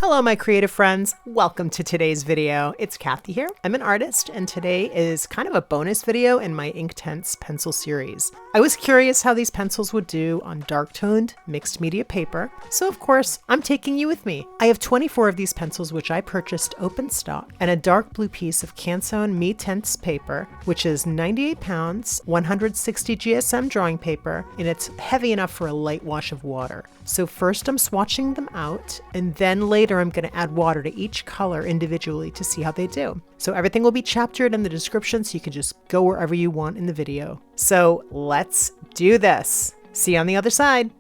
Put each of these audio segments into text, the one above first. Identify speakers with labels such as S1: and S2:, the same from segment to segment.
S1: Hello, my creative friends. Welcome to today's video. It's Kathy here. I'm an artist, and today is kind of a bonus video in my Inktense pencil series. I was curious how these pencils would do on dark-toned mixed media paper, so of course, I'm taking you with me. I have 24 of these pencils which I purchased open stock, and a dark blue piece of Canson Mi Teintes paper, which is 98 pounds, 160 GSM drawing paper, and it's heavy enough for a light wash of water. So first I'm swatching them out, and then later I'm going to add water to each color individually to see how they do. So everything will be chaptered in the description, so you can just go wherever you want in the video. So let's do this. See you on the other side.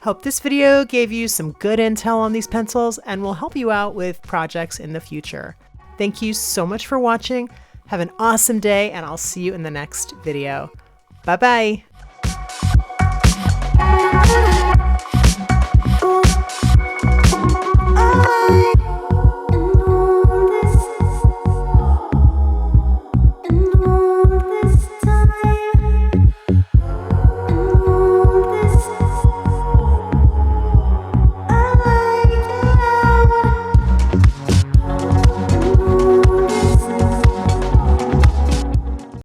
S1: Hope this video gave you some good intel on these pencils and will help you out with projects in the future. Thank you so much for watching. Have an awesome day, and I'll see you in the next video. Bye-bye.
S2: Oh,